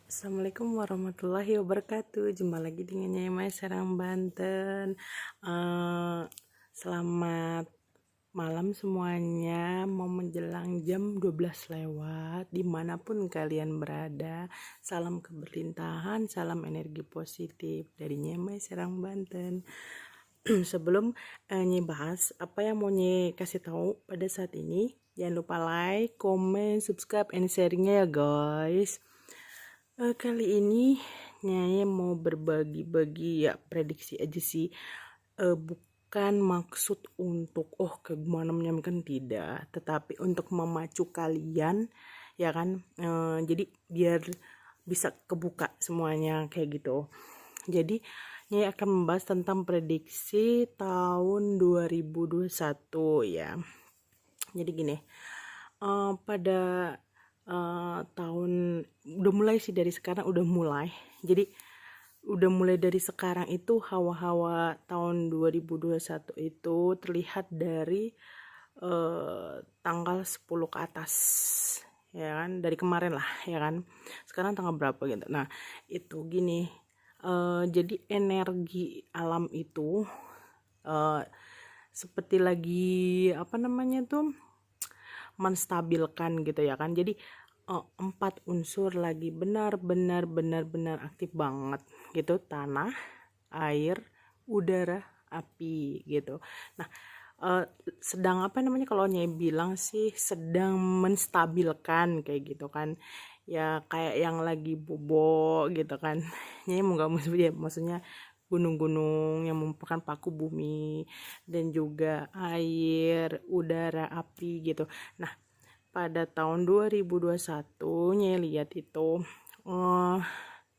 Assalamualaikum warahmatullahi wabarakatuh. Jumpa lagi dengan Nyai Mai Serang Banten. Selamat malam semuanya. Mau menjelang jam 12 lewat, dimanapun kalian berada. Salam keberlimpahan, salam energi positif dari Nyai Mai Serang Banten. Sebelum Nyai bahas apa yang mau Nyai kasih tahu pada saat ini, jangan lupa like, comment, subscribe, and sharingnya ya guys. Kali ini Nyai mau berbagi-bagi ya, prediksi aja sih. Bukan maksud untuk ke gimana menyampaikan, tidak, tetapi untuk memacu kalian ya kan. Jadi biar bisa kebuka semuanya kayak gitu. Jadi Nyai akan membahas tentang prediksi tahun 2021 ya. Jadi gini, pada tahun udah mulai sih, dari sekarang udah mulai. Jadi udah mulai dari sekarang itu hawa-hawa tahun 2021 itu terlihat dari tanggal 10 ke atas ya kan, dari kemarin lah ya kan. Sekarang tanggal berapa gitu. Nah, itu gini, jadi energi alam itu seperti lagi apa namanya tuh, menstabilkan gitu ya kan. Jadi 4 unsur lagi benar-benar aktif banget gitu: tanah, air, udara, api gitu. Nah, sedang apa namanya, kalau Nyai bilang sih sedang menstabilkan kayak gitu kan ya, kayak yang lagi bobo gitu kan. Nyai mau nggak maksudnya gunung-gunung yang merupakan paku bumi, dan juga air, udara, api gitu. Nah, pada tahun 2021 Nyai lihat itu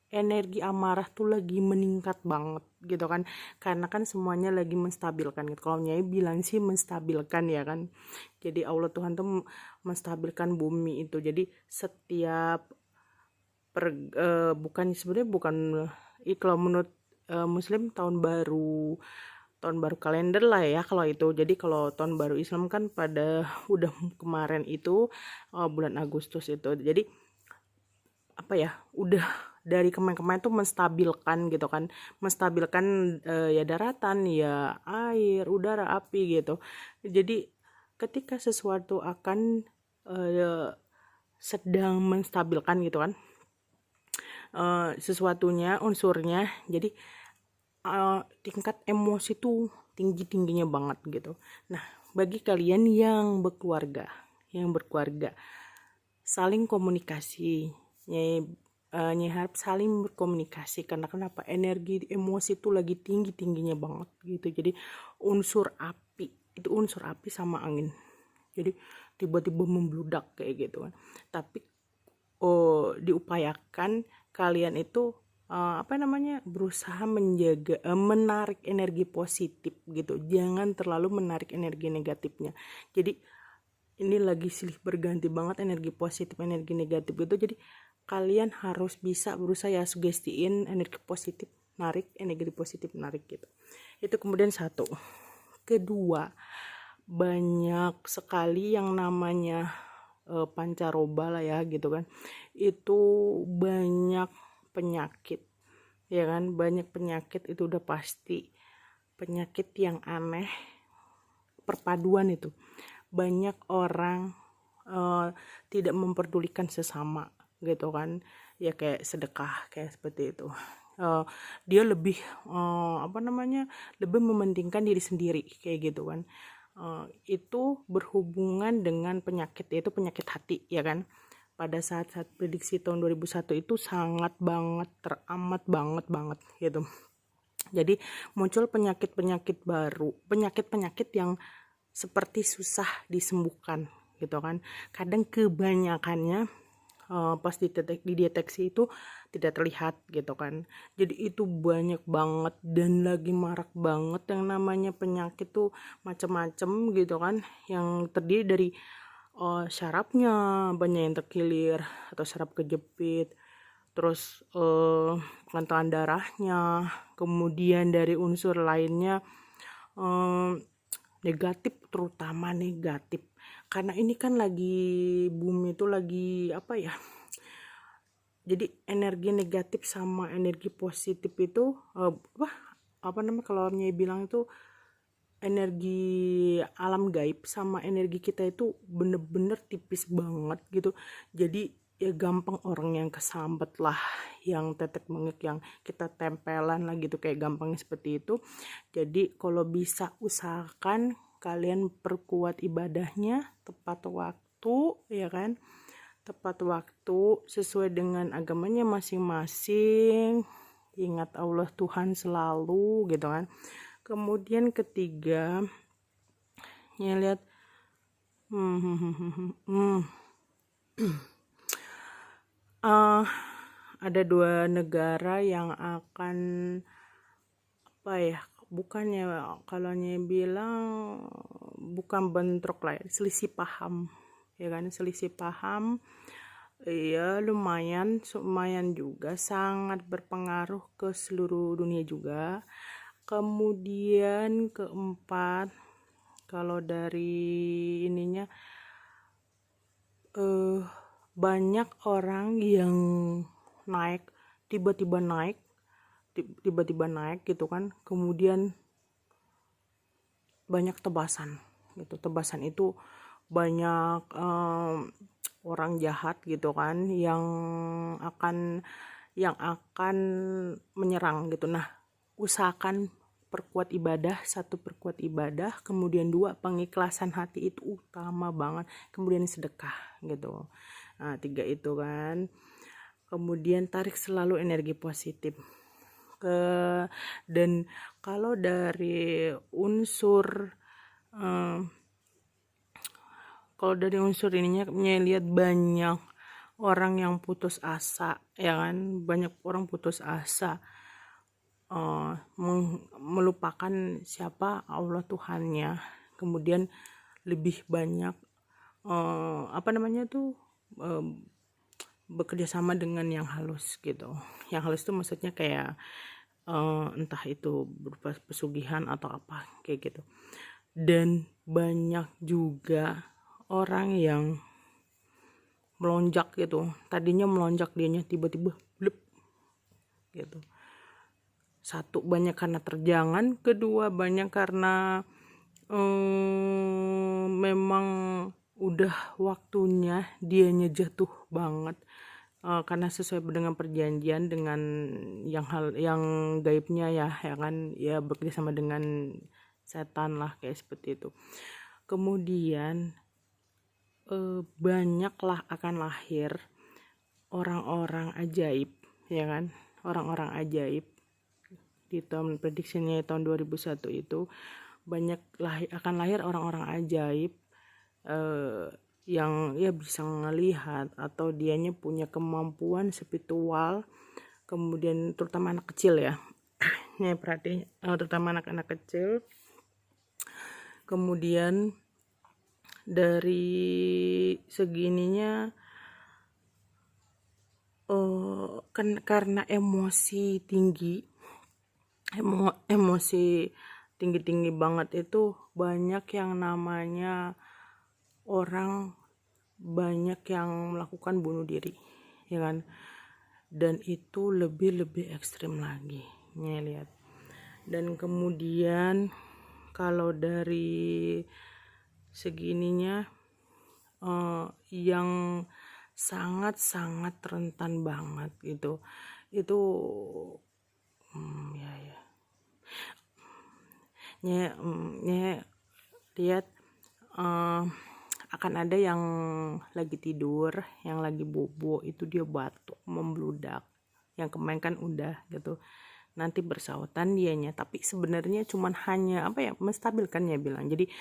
energi amarah tuh lagi meningkat banget gitu kan, karena kan semuanya lagi menstabilkan gitu. Kalau Nyai bilang sih menstabilkan ya kan. Jadi Allah Tuhan tuh menstabilkan bumi itu. Jadi setiap bukan sebenarnya, bukan kalau menurut Muslim tahun baru kalender lah ya kalau itu. Jadi kalau tahun baru Islam kan pada udah kemarin itu bulan Agustus itu. Jadi apa ya, udah dari kemarin-kemarin tuh menstabilkan gitu kan, menstabilkan ya daratan, ya air, udara, api gitu. Jadi ketika sesuatu akan sedang menstabilkan gitu kan, sesuatunya, unsurnya, jadi tingkat emosi tuh tingginya banget gitu. Nah, bagi kalian yang berkeluarga, saling komunikasi. Nyai harap saling berkomunikasi, karena kenapa, energi emosi tuh lagi tingginya banget gitu. Jadi unsur api sama angin, jadi tiba-tiba membludak kayak gitu kan. Tapi diupayakan kalian itu berusaha menjaga, menarik energi positif gitu, jangan terlalu menarik energi negatifnya. Jadi ini lagi silih berganti banget energi positif, energi negatif gitu. Jadi kalian harus bisa berusaha ya, sugestiin energi positif narik, energi positif narik gitu. Itu kemudian satu. Kedua, banyak sekali yang namanya pancaroba lah ya gitu kan. Itu banyak penyakit ya kan, banyak penyakit itu udah pasti. Penyakit yang aneh, perpaduan itu. Banyak orang tidak memperdulikan sesama gitu kan ya, kayak sedekah, kayak seperti itu. Dia lebih lebih mementingkan diri sendiri kayak gitu kan. Itu berhubungan dengan penyakit, yaitu penyakit hati ya kan. Pada saat prediksi tahun 2001 itu sangat banget, teramat banget gitu. Jadi muncul penyakit-penyakit baru, penyakit-penyakit yang seperti susah disembuhkan gitu kan. Kadang kebanyakannya pas dideteksi itu tidak terlihat gitu kan. Jadi itu banyak banget dan lagi marak banget yang namanya penyakit tuh macam-macam gitu kan, yang terdiri dari syarafnya banyak yang terkilir atau syaraf kejepit, terus pengentalan darahnya, kemudian dari unsur lainnya negatif, terutama negatif. Karena ini kan lagi bumi itu lagi Jadi energi negatif sama energi positif itu kalau Nyai bilang itu energi alam gaib sama energi kita itu bener-bener tipis banget gitu. Jadi ya gampang orang yang kesambet lah, yang tetek mengek, yang kita tempelan lah gitu, kayak gampangnya seperti itu. Jadi kalau bisa usahakan kalian perkuat ibadahnya tepat waktu, ya kan, tepat waktu sesuai dengan agamanya masing-masing. Ingat Allah Tuhan selalu gitu kan. Kemudian ketiga, ya lihat ada 2 negara yang akan bukannya, kalau bilang bukan bentrok lah, selisih paham, ya kan, selisih paham. Iya, lumayan juga, sangat berpengaruh ke seluruh dunia juga. Kemudian keempat, kalau dari ininya banyak orang yang tiba-tiba naik gitu kan, kemudian banyak tebasan gitu. Tebasan itu banyak orang jahat gitu kan, yang akan menyerang gitu. Nah, usahakan perkuat ibadah, 1 perkuat ibadah, kemudian 2 pengikhlasan hati itu utama banget, kemudian sedekah gitu. Nah, 3 itu kan. Kemudian tarik selalu energi positif dan kalau dari unsur ininya, lihat banyak orang yang putus asa, ya kan, banyak orang putus asa, melupakan siapa Allah Tuhannya, kemudian lebih banyak bekerja sama dengan yang halus gitu. Yang halus itu maksudnya kayak entah itu berupa pesugihan atau apa kayak gitu. Dan banyak juga orang yang melonjak gitu, tadinya melonjak, dianya tiba-tiba blep gitu. 1, banyak karena terjangan, kedua banyak karena memang udah waktunya dianya jatuh banget, karena sesuai dengan perjanjian dengan yang gaibnya, ya kan, ya bekerjasama dengan setan lah, kayak seperti itu. Kemudian banyaklah akan lahir orang-orang ajaib, ya kan, orang-orang ajaib di tahun prediksinya tahun 2001 itu banyak akan lahir orang-orang ajaib yang ya bisa ngelihat atau dianya punya kemampuan spiritual, kemudian terutama anak kecil ya. Nih perhati, terutama anak-anak kecil. Kemudian dari segininya karena emosi tinggi, emosi tinggi banget itu, banyak yang namanya orang, banyak yang melakukan bunuh diri, ya kan, dan itu lebih ekstrim lagi, nih lihat. Dan kemudian kalau dari segininya yang sangat rentan banget gitu, itu lihat akan ada yang lagi tidur, yang lagi bobo, itu dia batuk membludak, yang kemarin kan udah gitu, nanti bersautan dianya, tapi sebenarnya cuman hanya menstabilkan, ya bilang. Jadi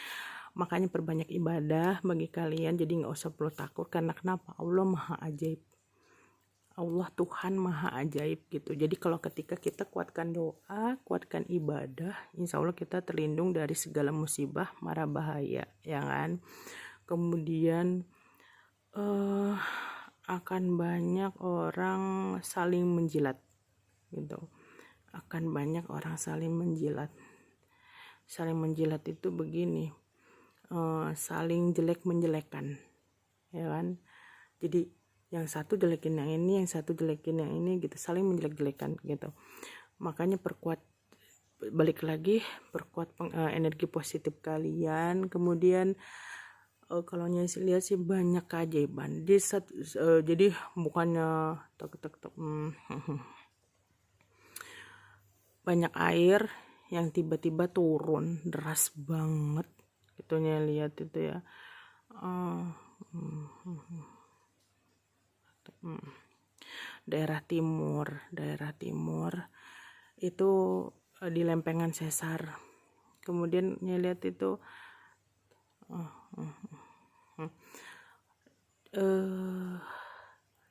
makanya perbanyak ibadah bagi kalian, jadi nggak usah perlu takut, karena kenapa, Allah maha ajaib, Allah Tuhan maha ajaib gitu. Jadi kalau ketika kita kuatkan doa, kuatkan ibadah, insya Allah kita terlindung dari segala musibah, mara bahaya, ya kan. Kemudian akan banyak orang saling menjilat gitu, akan banyak orang saling menjilat. Saling menjilat itu begini, saling jelek menjelekan, ya kan. Jadi yang satu jelekin yang ini, yang satu jelekin yang ini gitu, saling menjelek-jelekan gitu. Makanya perkuat, balik lagi, perkuat energi positif kalian. Kemudian kalau Nyai lihat sih banyak keajaiban di jadi bukannya banyak air yang tiba-tiba turun deras banget gitu, Nyai lihat itu ya. Daerah timur itu di lempengan sesar. Kemudian Nyai lihat itu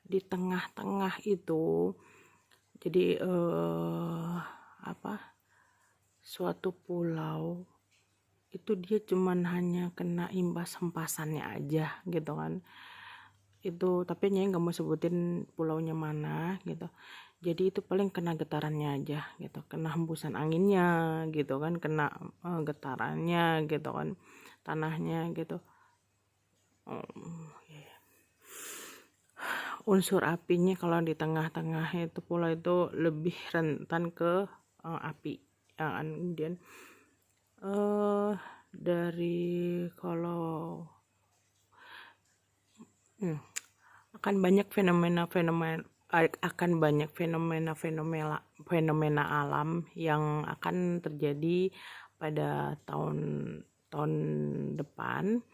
di tengah-tengah itu jadi suatu pulau itu dia cuman hanya kena imbas hempasannya aja gitu kan. Itu tapi Nyai nggak mau sebutin pulaunya mana gitu. Jadi itu paling kena getarannya aja gitu, kena hembusan anginnya gitu kan, kena getarannya gitu kan, tanahnya gitu. Unsur apinya kalau di tengah-tengah itu pulau itu lebih rentan ke api. Kemudian dari kalau akan banyak fenomena alam yang akan terjadi pada tahun depan,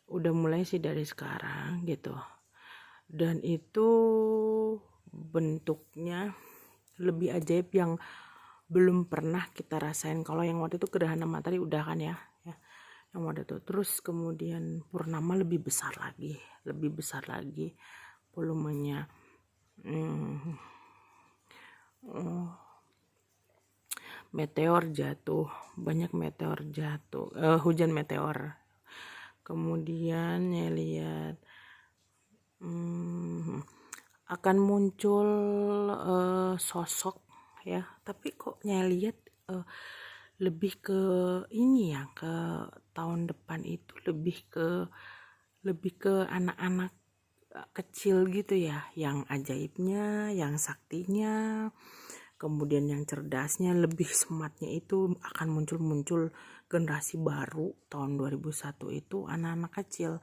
udah mulai sih dari sekarang gitu. Dan itu bentuknya lebih ajaib yang belum pernah kita rasain. Kalau yang waktu itu gerhana matahari udah kan ya yang waktu itu. Terus kemudian purnama lebih besar lagi volumenya. Meteor jatuh, banyak meteor jatuh, hujan meteor. Kemudian saya lihat akan muncul sosok ya, tapi kok Nyai lihat lebih ke ini ya, ke tahun depan itu lebih ke anak-anak kecil gitu ya, yang ajaibnya, yang saktinya, kemudian yang cerdasnya, lebih smartnya itu akan muncul generasi baru tahun 2001 itu anak-anak kecil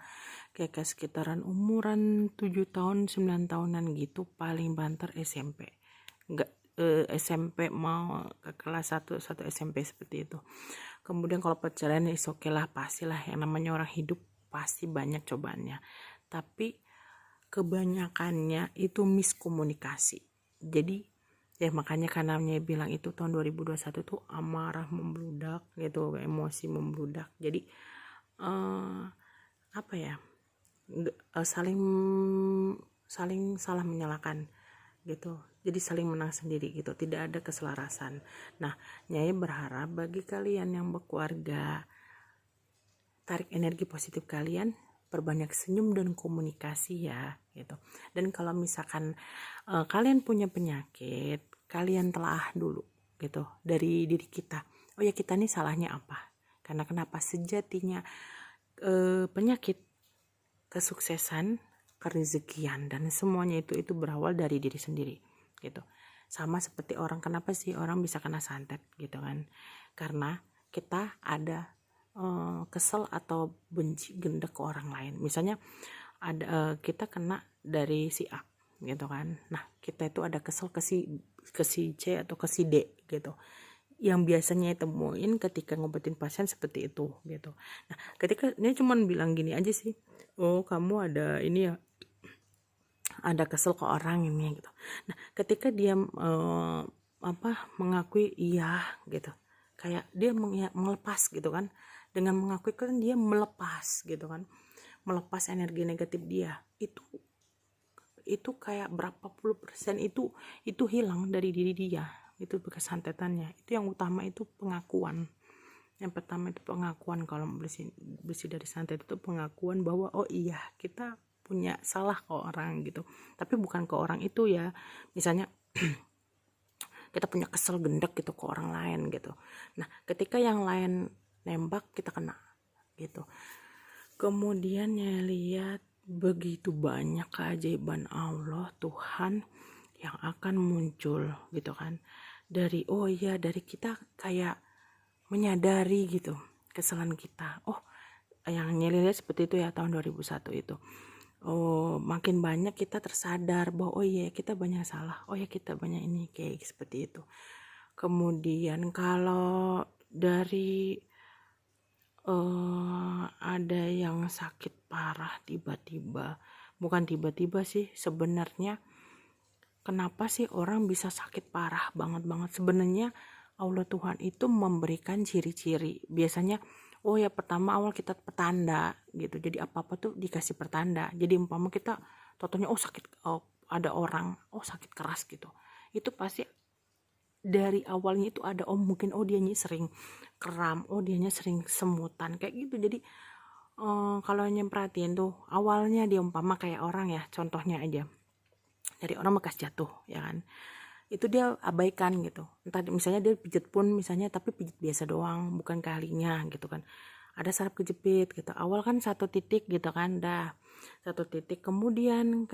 kayak sekitaran umuran 7 tahun 9 tahunan gitu, paling banter SMP, enggak SMP mau ke kelas 1 SMP seperti itu. Kemudian kalau perceraian is oke lah, pastilah, yang namanya orang hidup pasti banyak cobaannya, tapi kebanyakannya itu miskomunikasi. Jadi ya makanya karena bilang itu tahun 2021 tuh amarah membludak gitu, emosi membludak. Jadi saling salah menyalahkan gitu, jadi saling menang sendiri gitu, tidak ada keselarasan. Nah, Nyai berharap bagi kalian yang berkeluarga, tarik energi positif kalian, perbanyak senyum dan komunikasi ya gitu. Dan kalau misalkan kalian punya penyakit, kalian telah dulu gitu dari diri kita. Oh ya, kita nih salahnya apa? Karena kenapa? Sejatinya penyakit, kesuksesan, kerezekian, dan semuanya itu berawal dari diri sendiri gitu. Sama seperti orang, kenapa sih orang bisa kena santet gitu kan? Karena kita ada kesel atau benci gendek ke orang lain. Misalnya ada kita kena dari si A gitu kan. Nah, kita itu ada kesel ke si C atau ke si D gitu. Yang biasanya temuin ketika ngobatin pasien seperti itu gitu. Nah, ketika dia cuman bilang gini aja sih, oh kamu ada ini ya, ada kesel ke orang ini gitu. Nah, ketika dia mengakui iya gitu, kayak dia melepas gitu kan, dengan mengakui kan dia melepas gitu kan, melepas energi negatif dia, itu kayak berapa puluh persen itu hilang dari diri dia, itu bekas santetannya. Itu yang utama itu pengakuan. Yang pertama itu pengakuan. Kalau bersih dari santet itu pengakuan bahwa oh iya kita punya salah ke orang gitu, tapi bukan ke orang itu ya. Misalnya kita punya kesel gendek gitu ke orang lain gitu. Nah, ketika yang lain nembak kita kena gitu. Kemudian ya lihat begitu banyak keajaiban Allah Tuhan yang akan muncul gitu kan, dari dari kita kayak menyadari gitu kesalahan kita. Yang nyelilnya seperti itu ya, tahun 2001 itu. Makin banyak kita tersadar bahwa kita banyak salah, kita banyak ini, kayak seperti itu. Kemudian kalau dari ada yang sakit parah tiba-tiba, bukan tiba-tiba sih sebenarnya, kenapa sih orang bisa sakit parah banget sebenarnya. Allah Tuhan itu memberikan ciri-ciri biasanya. Pertama awal kita pertanda gitu, jadi apa-apa tuh dikasih pertanda. Jadi umpama kita totonya sakit, ada orang sakit keras gitu, itu pasti dari awalnya itu ada mungkin dianya sering kram, dianya sering semutan kayak gitu. Jadi kalau perhatiin tuh awalnya dia umpama kayak orang ya, contohnya aja dari orang bekas jatuh ya kan, itu dia abaikan gitu, entah misalnya dia pijat pun misalnya, tapi pijat biasa doang bukan kalinya gitu kan, ada saraf kejepit gitu, awal kan satu titik gitu kan, satu titik, kemudian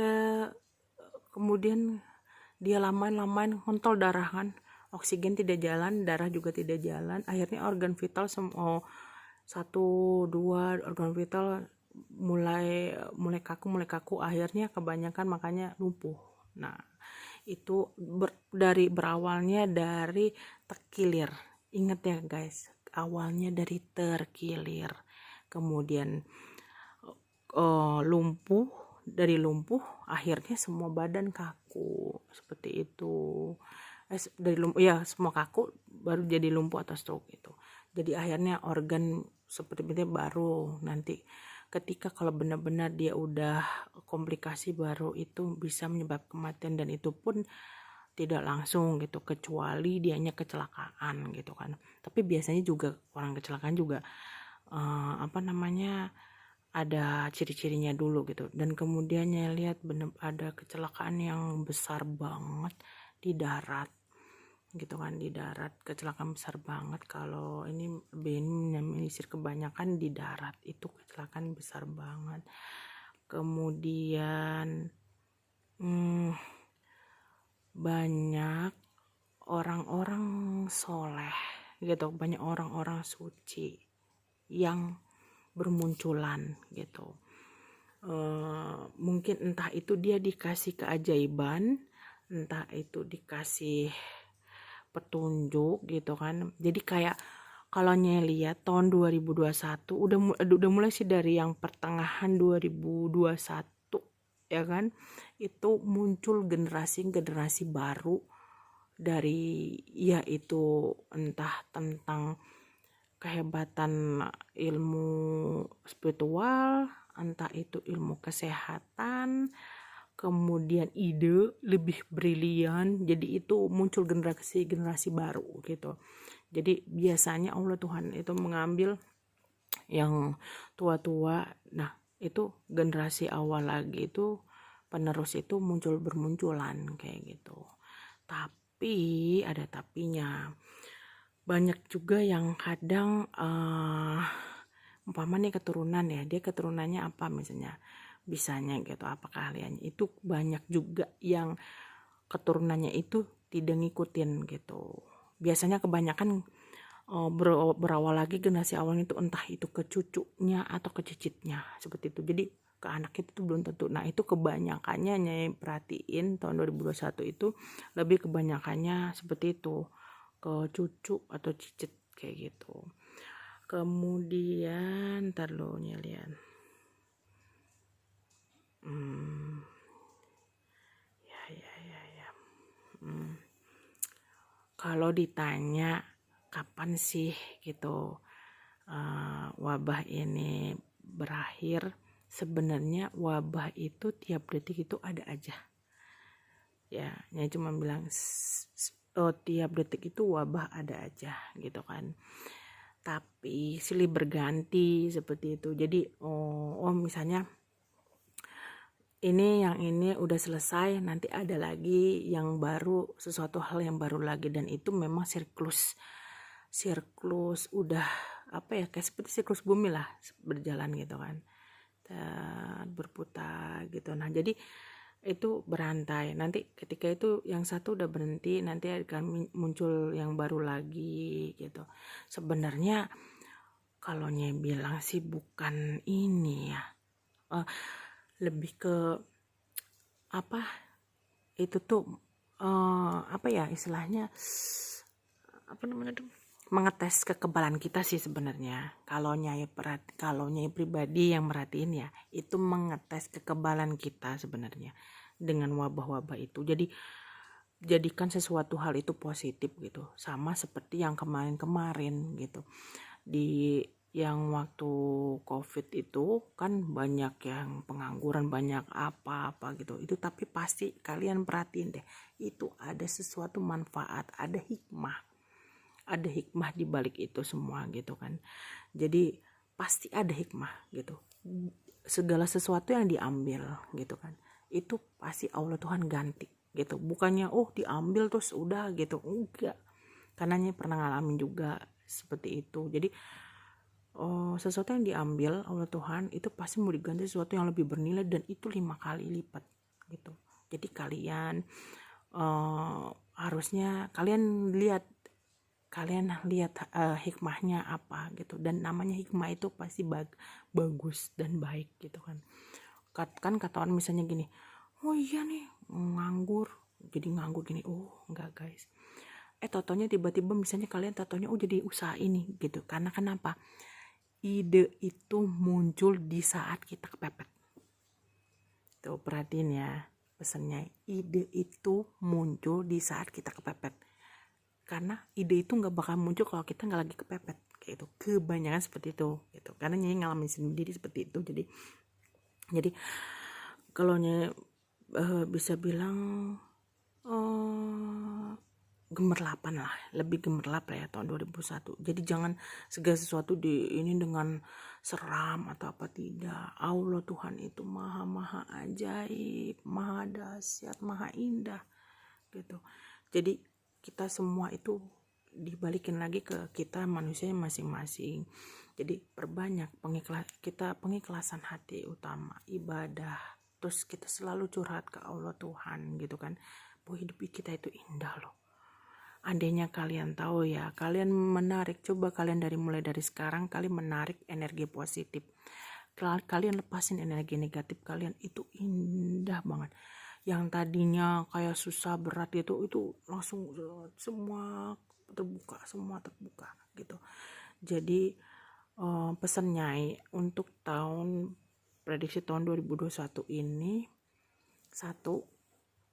dia lamain kontol darah kan, oksigen tidak jalan, darah juga tidak jalan, akhirnya organ vital semua 1-2 organ vital mulai kaku, akhirnya kebanyakan makanya lumpuh. Nah itu berawalnya dari terkilir, ingat ya guys, awalnya dari terkilir, kemudian lumpuh, dari lumpuh akhirnya semua badan kaku seperti itu. Dari lumpuh ya semua kaku baru jadi lumpuh atau stroke itu. Jadi akhirnya organ seperti itu baru nanti ketika kalau benar-benar dia udah komplikasi baru itu bisa menyebabkan kematian, dan itu pun tidak langsung gitu, kecuali dianya kecelakaan gitu kan. Tapi biasanya juga orang kecelakaan juga ada ciri-cirinya dulu gitu, dan kemudiannya lihat bener ada kecelakaan yang besar banget di darat gitu kan, di darat kecelakaan besar banget. Kalau ini menyisir kebanyakan di darat itu kecelakaan besar banget. Kemudian banyak orang-orang soleh gitu, banyak orang-orang suci yang bermunculan gitu. Mungkin entah itu dia dikasih keajaiban, entah itu dikasih petunjuk gitu kan. Jadi kayak kalau lihat tahun 2021 udah mulai sih, dari yang pertengahan 2021 ya kan, itu muncul generasi baru dari itu entah tentang kehebatan ilmu spiritual, entah itu ilmu kesehatan, kemudian ide lebih brilian. Jadi itu muncul generasi baru gitu. Jadi biasanya Allah Tuhan itu mengambil yang tua-tua, nah itu generasi awal lagi itu penerus itu bermunculan kayak gitu. Tapi ada tapinya, banyak juga yang kadang umpamanya keturunan ya, dia keturunannya apa misalnya, bisanya gitu, apa keahliannya, itu banyak juga yang keturunannya itu tidak ngikutin gitu. Biasanya kebanyakan berawal lagi generasi awalnya itu entah itu ke cucunya atau ke cicitnya seperti itu, jadi ke anak itu belum tentu. Nah itu kebanyakannya Nyai perhatiin tahun 2021 itu lebih kebanyakannya seperti itu, ke cucu atau cicit kayak gitu. Kemudian ntar lo nyelian kalau ditanya kapan sih gitu wabah ini berakhir, sebenarnya wabah itu tiap detik itu ada aja ya. Cuma bilang tiap detik itu wabah ada aja gitu kan, tapi silih berganti seperti itu. Jadi misalnya yang ini udah selesai, nanti ada lagi yang baru, sesuatu hal yang baru lagi, dan itu memang siklus udah kayak seperti siklus bumi lah berjalan gitu kan. berputar gitu. Nah jadi itu berantai, nanti ketika itu yang satu udah berhenti, nanti akan muncul yang baru lagi gitu. Sebenarnya kalau Nyai bilang sih bukan ini ya, lebih ke apa itu tuh, apa ya istilahnya, apa namanya tuh, mengetes kekebalan kita sih sebenarnya. Kalau Nyai pribadi yang merhatiin ya, itu mengetes kekebalan kita sebenarnya dengan wabah-wabah itu. Jadi jadikan sesuatu hal itu positif gitu, sama seperti yang kemarin-kemarin gitu. Di yang waktu COVID itu kan banyak yang pengangguran, banyak apa-apa gitu. Itu tapi pasti kalian perhatiin deh, itu ada sesuatu manfaat, ada hikmah di balik itu semua gitu kan. Jadi pasti ada hikmah gitu. Segala sesuatu yang diambil gitu kan, itu pasti Allah Tuhan ganti gitu. Bukannya diambil terus udah gitu, enggak. Karena Nyai pernah ngalamin juga seperti itu. Jadi sesuatu yang diambil Allah Tuhan itu pasti mau diganti sesuatu yang lebih bernilai, dan itu 5 kali lipat gitu. Jadi kalian harusnya kalian lihat hikmahnya apa gitu. Dan namanya hikmah itu pasti bagus dan baik gitu kan. Kan kata orang misalnya gini, oh iya nih nganggur, jadi nganggur gini. Enggak guys, totonya tiba-tiba misalnya kalian totonya jadi usaha ini gitu. Karena kenapa? Ide itu muncul di saat kita kepepet. Tuh perhatiin ya pesannya, ide itu muncul di saat kita kepepet. Karena ide itu nggak bakal muncul kalau kita nggak lagi kepepet kayak itu. Kebanyakan seperti itu gitu. Karena Nyai ngalamin sendiri seperti itu. Jadi kalau Nyai bisa bilang gemerlapan lah, lebih gemerlap lah ya tahun 2001. Jadi jangan segala sesuatu ini dengan seram atau apa, tidak. Allah Tuhan itu maha ajaib, maha dahsyat, maha indah gitu. Jadi kita semua itu dibalikin lagi ke kita manusia masing-masing. Jadi perbanyak pengikhlasan hati utama, ibadah. Terus kita selalu curhat ke Allah Tuhan gitu kan, bahwa hidup kita itu indah loh. Andainya kalian tahu ya, kalian menarik, coba kalian mulai dari sekarang kalian menarik energi positif. Kalian lepasin energi negatif kalian, itu indah banget. Yang tadinya kayak susah berat gitu, itu langsung semua terbuka gitu. Jadi pesan Nyai untuk prediksi tahun 2021 ini, 1,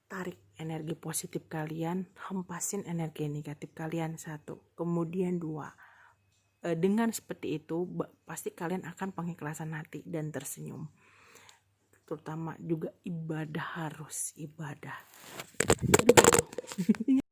tarik energi positif kalian, hempasin energi negatif kalian. 1. Kemudian 2, dengan seperti itu pasti kalian akan pengikhlasan hati dan tersenyum. Terutama juga ibadah, harus ibadah.